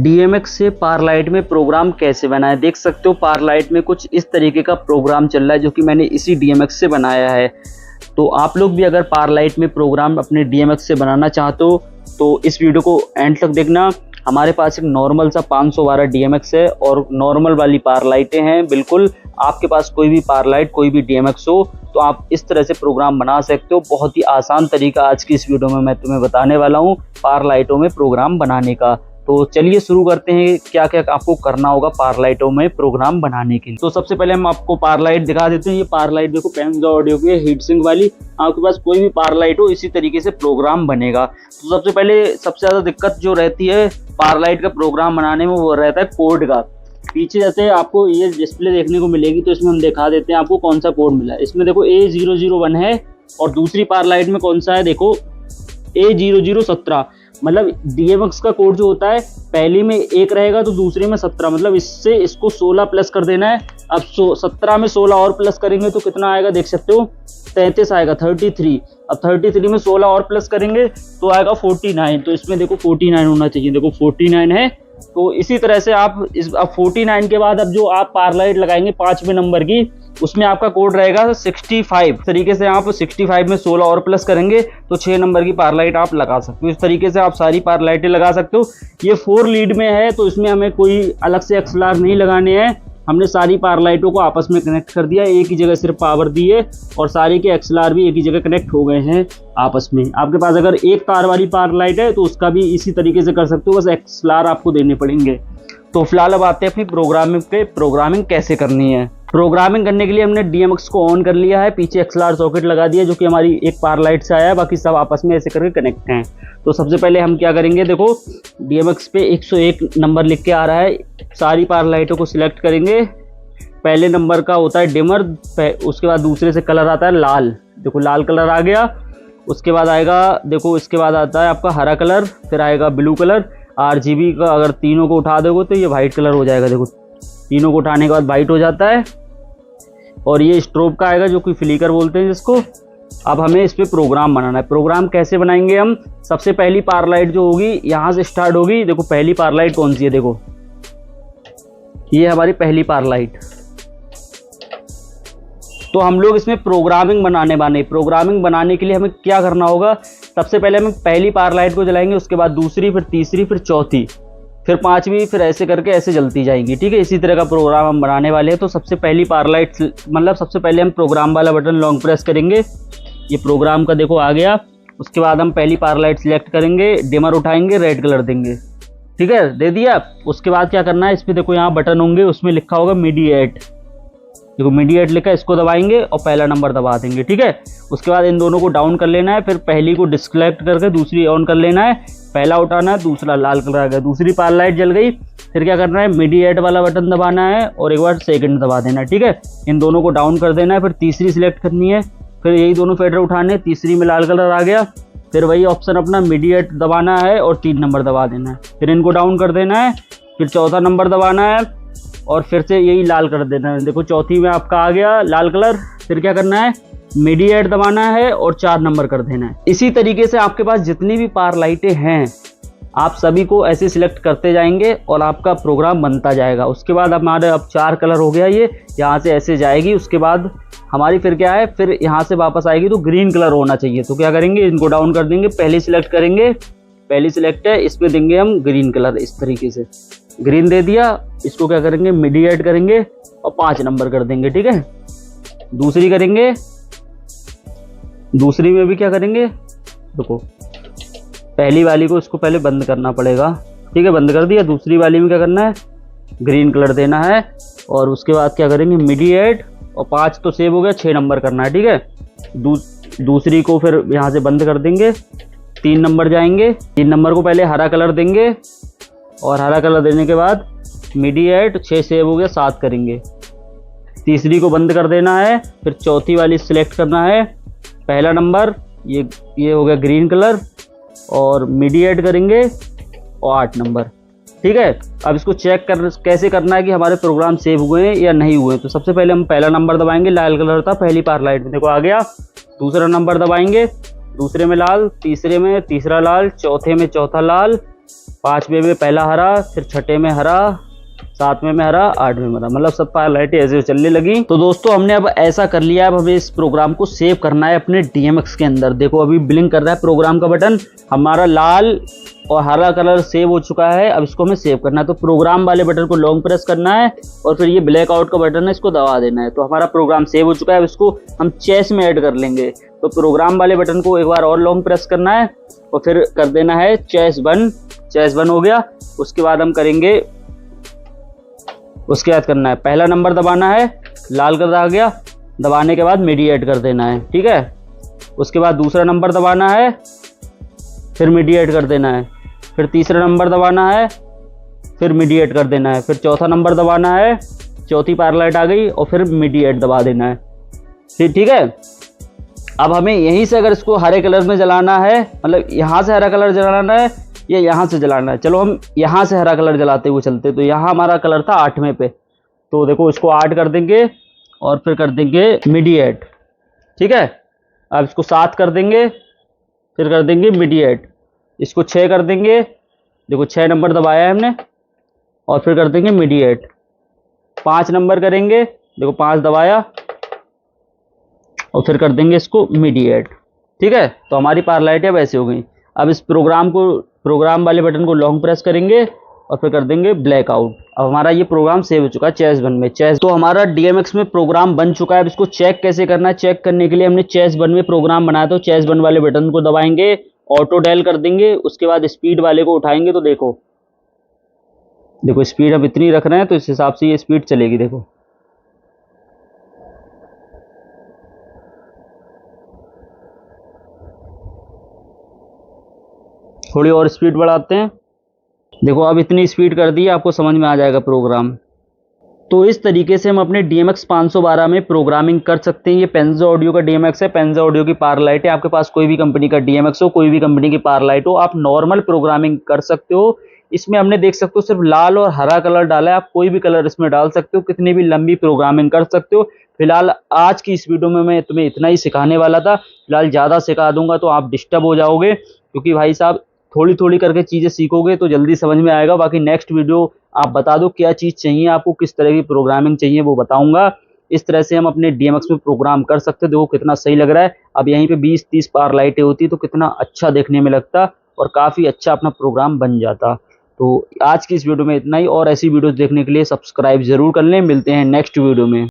DMX से पारलाइट में programme कैसे बनाएं। देख सकते हो पारलाइट में कुछ इस तरीके का प्रोग्राम चल रहा है जो कि मैंने इसी DMX से बनाया है। तो आप लोग भी अगर पारलाइट में प्रोग्राम अपने DMX से बनाना चाहते हो तो इस वीडियो को एंड तक देखना। हमारे पास एक नॉर्मल सा 512 DMX है और नॉर्मल वाली पारलाइटें हैं। बिल्कुल आपके पास कोई भी पारलाइट कोई भी DMX हो तो आप इस तरह से प्रोग्राम बना सकते हो। बहुत ही आसान तरीका आज की इस वीडियो में मैं तुम्हें बताने वाला हूँ पारलाइटों में प्रोग्राम बनाने का। तो चलिए शुरू करते हैं क्या क्या आपको करना होगा पारलाइटों में प्रोग्राम बनाने के लिए। तो सबसे पहले हम आपको पारलाइट दिखा देते हैं। ये पारलाइट देखो पेंजा ऑडियो की हीट सिंक वाली। आपके पास कोई भी पारलाइट हो इसी तरीके से प्रोग्राम बनेगा। तो सबसे पहले सबसे ज़्यादा दिक्कत जो रहती है पारलाइट का प्रोग्राम बनाने में वो रहता है कोड का। पीछे जैसे आपको ये डिस्प्ले देखने को मिलेगी तो इसमें हम दिखा देते हैं आपको कौन सा कोड मिला है। इसमें देखो A001 है और दूसरी पारलाइट में कौन सा है देखो A0017। मतलब DMX का कोड जो होता है पहली में 1 रहेगा तो दूसरे में 17। मतलब इससे इसको 16 प्लस कर देना है। अब 17 में 16 और प्लस करेंगे तो कितना आएगा देख सकते हो 33 आएगा 33। अब 33 में 16 और प्लस करेंगे तो आएगा 49। तो इसमें देखो 49 होना चाहिए। देखो 49 है। तो इसी तरह से आप अब 49 के बाद अब जो आप पारलाइट लगाएंगे 5वें नंबर की उसमें आपका कोड रहेगा 65। तरीके से आप 65 में 16 और प्लस करेंगे तो 6 नंबर की पारलाइट आप लगा सकते हो। इस तरीके से आप सारी पारलाइटें लगा सकते हो। ये 4 लीड में है तो इसमें हमें कोई अलग से एक्सएलआर नहीं लगाने हैं। हमने सारी पारलाइटों को आपस में कनेक्ट कर दिया। एक ही जगह सिर्फ पावर दी है और सारी के एक्सएलआर भी एक ही जगह कनेक्ट हो गए हैं आपस में। आपके पास अगर एक तार वाली पारलाइट है तो उसका भी इसी तरीके से कर सकते हो, बस एक्सएलआर आपको देने पड़ेंगे। तो फिलहाल अब आते हैं अपनी प्रोग्रामिंग कैसे करनी है। प्रोग्रामिंग करने के लिए हमने DMX को ऑन कर लिया है। पीछे XLR सॉकेट लगा दिया जो कि हमारी एक पारलाइट से आया है। बाकी सब आपस में ऐसे करके कनेक्ट हैं। तो सबसे पहले हम क्या करेंगे देखो DMX पे 101 नंबर लिख के आ रहा है। सारी पारलाइटों को सिलेक्ट करेंगे। पहले नंबर का होता है डिमर, उसके बाद दूसरे से कलर आता है लाल। देखो लाल कलर आ गया। उसके बाद आएगा देखो इसके बाद आता है आपका हरा कलर, फिर आएगा ब्लू कलर। RGB का अगर तीनों को उठा दोगे तो ये वाइट कलर हो जाएगा। देखो तीनों को उठाने के बाद वाइट हो जाता है। और ये स्ट्रोब का आएगा जो कि फ्लिकर बोलते हैं जिसको। अब हमें इस पे प्रोग्राम बनाना है। प्रोग्राम कैसे बनाएंगे हम, सबसे पहली पारलाइट जो होगी यहाँ से स्टार्ट होगी। देखो पहली पारलाइट कौन सी है, देखो ये हमारी पहली पारलाइट। तो हम लोग इसमें प्रोग्रामिंग बनाने के लिए हमें क्या करना होगा, सबसे पहले हम पहली पारलाइट को जलाएंगे, उसके बाद दूसरी, फिर तीसरी, फिर चौथी, फिर 5वीं, फिर ऐसे करके ऐसे जलती जाएंगी। ठीक है, इसी तरह का प्रोग्राम हम बनाने वाले हैं। तो सबसे पहली पारलाइट मतलब सबसे पहले हम प्रोग्राम वाला बटन लॉन्ग प्रेस करेंगे। ये प्रोग्राम का देखो आ गया। उसके बाद हम पहली पारलाइट सिलेक्ट करेंगे, डिमर उठाएंगे, रेड कलर देंगे। ठीक है, दे दिया। उसके बाद क्या करना है, इस पर देखो यहाँ बटन होंगे, उसमें लिखा होगा मीडिएट। देखो मीडिएट लिखा है, इसको दबाएंगे और पहला नंबर दबा देंगे। ठीक है, उसके बाद इन दोनों को डाउन कर लेना है। फिर पहली को डिस्कनेक्ट करके दूसरी ऑन कर लेना है। पहला उठाना है, दूसरा लाल कलर आ गया, दूसरी पारलाइट जल गई। फिर क्या करना है, मीडिएट वाला बटन दबाना है और एक बार सेकंड दबा देना है। ठीक है, इन दोनों को डाउन कर देना है। फिर तीसरी सिलेक्ट करनी है, फिर यही दोनों फेडर उठाने, तीसरी में लाल कलर आ गया। फिर वही ऑप्शन अपना मीडिएट दबाना है और 3 नंबर दबा देना है। फिर इनको डाउन कर देना है, फिर चौथा नंबर दबाना है और फिर से यही लाल कर देना है। देखो चौथी में आपका आ गया लाल कलर। फिर क्या करना है, मीडिएट दबाना है और 4 नंबर कर देना है। इसी तरीके से आपके पास जितनी भी पारलाइटें हैं आप सभी को ऐसे सिलेक्ट करते जाएंगे और आपका प्रोग्राम बनता जाएगा। उसके बाद हमारे अब 4 कलर हो गया, ये यहाँ से ऐसे जाएगी। उसके बाद हमारी फिर क्या है, फिर यहाँ से वापस आएगी तो ग्रीन कलर होना चाहिए। तो क्या करेंगे, इनको डाउन कर देंगे, पहली सिलेक्ट करेंगे, पहली सिलेक्ट है, इसमें देंगे हम ग्रीन कलर। इस तरीके से ग्रीन दे दिया। इसको क्या करेंगे, मीडिएट करेंगे और 5 नंबर कर देंगे। ठीक है, दूसरी करेंगे, दूसरी में भी क्या करेंगे, देखो पहली वाली को इसको पहले बंद करना पड़ेगा। ठीक है, बंद कर दिया। दूसरी वाली में क्या करना है, ग्रीन कलर देना है और उसके बाद क्या करेंगे, मीडिएट और 5 तो सेव हो गया, 6 नंबर करना है। ठीक है, दूसरी को फिर यहाँ से बंद कर देंगे, 3 नंबर जाएंगे। 3 नंबर को पहले हरा कलर देंगे और हरा कलर देने के बाद मीडिएट 6 सेव हो गया, 7 करेंगे। तीसरी को बंद कर देना है, फिर चौथी वाली सिलेक्ट करना है, पहला नंबर ये हो गया ग्रीन कलर और मीडिएट करेंगे और 8 नंबर। ठीक है, अब इसको चेक कैसे करना है कि हमारे प्रोग्राम सेव हुए हैं या नहीं हुए। तो सबसे पहले हम पहला नंबर दबाएंगे, लाल कलर था पहली पारलाइट में, देखो आ गया। दूसरा नंबर दबाएंगे, दूसरे में लाल, तीसरे में तीसरा लाल, चौथे में चौथा लाल, 5वें में पहला हरा, फिर 6ठे में हरा, 7वें में हरा, 8वें में हरा, मतलब सब पावर लाइटें ऐसे चलने लगी। तो दोस्तों हमने अब ऐसा कर लिया, अब हमें इस प्रोग्राम को सेव करना है अपने DMX के अंदर। देखो अभी ब्लिंक कर रहा है प्रोग्राम का बटन, हमारा लाल और हरा कलर सेव हो चुका है। अब इसको हमें सेव करना है, तो प्रोग्राम वाले बटन को लॉन्ग प्रेस करना है और फिर ये ब्लैक आउट का बटन है, इसको दबा देना है। तो हमारा प्रोग्राम सेव हो चुका है। अब इसको हम चेस में ऐड कर लेंगे। तो प्रोग्राम वाले बटन को एक बार और लॉन्ग प्रेस करना है और फिर कर देना है चेस 1। चेस 1 हो गया। उसके बाद हम करेंगे, उसके बाद करना है पहला नंबर दबाना है, लाल कलर आ गया, दबाने के बाद मिडी ऐड कर देना है, ठीक है। उसके बाद दूसरा नंबर दबाना है, फिर मिडी ऐड कर देना है, फिर तीसरा नंबर दबाना है, फिर मिडी ऐड कर देना है, फिर चौथा नंबर दबाना है, चौथी पावर लाइट आ गई और फिर मिडी ऐड दबा देना है, ठीक है। अब हमें यहीं से अगर इसको हरे कलर में जलाना है, मतलब यहाँ से हरा कलर जलाना है या यहाँ से जलाना है, चलो हम यहाँ से हरा कलर जलाते हुए चलते। तो यहाँ हमारा कलर था 8वें पे, तो देखो इसको 8 कर देंगे और फिर कर देंगे मिडी ऐड, ठीक है। अब इसको 7 कर देंगे, फिर कर देंगे मिडी ऐड, इसको 6 कर देंगे, देखो 6 नंबर दबाया है हमने, और फिर कर देंगे मिडी ऐड। 5 नंबर करेंगे, देखो 5 दबाया और फिर कर देंगे इसको मिडी ऐड, ठीक है। तो हमारी पावर लाइटें अब ऐसे हो गई। अब इस प्रोग्राम वाले बटन को लॉन्ग प्रेस करेंगे और फिर कर देंगे ब्लैक आउट। अब हमारा ये प्रोग्राम सेव हो चुका है चेस 1 में। तो हमारा DMX में प्रोग्राम बन चुका है। अब इसको चेक कैसे करना है, चेक करने के लिए हमने चेस 1 में प्रोग्राम बनाया, तो चेस 1 वाले बटन को दबाएंगे, ऑटो डायल कर देंगे, उसके बाद स्पीड वाले को उठाएंगे। तो देखो स्पीड हम इतनी रख रहे हैं तो इस हिसाब से ये स्पीड चलेगी। देखो थोड़ी और स्पीड बढ़ाते हैं, देखो अब इतनी स्पीड कर दी, आपको समझ में आ जाएगा प्रोग्राम। तो इस तरीके से हम अपने DMX 512 में प्रोग्रामिंग कर सकते हैं। ये पेंजो ऑडियो का DMX है, पेंजो ऑडियो की पावर लाइट है। आपके पास कोई भी कंपनी का DMX हो, कोई भी कंपनी की पावर लाइट हो, आप नॉर्मल प्रोग्रामिंग कर सकते हो। इसमें हमने देख सकते हो सिर्फ लाल और हरा कलर डाला है, आप कोई भी कलर इसमें डाल सकते हो, कितनी भी लंबी प्रोग्रामिंग कर सकते हो। फिलहाल आज की इस वीडियो में मैं तुम्हें इतना ही सिखाने वाला था। फिलहाल ज़्यादा सिखा दूंगा तो आप डिस्टर्ब हो जाओगे, क्योंकि भाई साहब थोड़ी थोड़ी करके चीज़ें सीखोगे तो जल्दी समझ में आएगा। बाकी नेक्स्ट वीडियो आप बता दो क्या चीज़ चाहिए आपको, किस तरह की प्रोग्रामिंग चाहिए वो बताऊंगा। इस तरह से हम अपने DMX में प्रोग्राम कर सकते हो। देखो कितना सही लग रहा है। अब यहीं पे 20-30 पावर लाइटें होती तो कितना अच्छा देखने में लगता और काफ़ी अच्छा अपना प्रोग्राम बन जाता। तो आज की इस वीडियो में इतना ही, और ऐसी वीडियोस देखने के लिए सब्सक्राइब जरूर कर लें। मिलते हैं नेक्स्ट वीडियो में।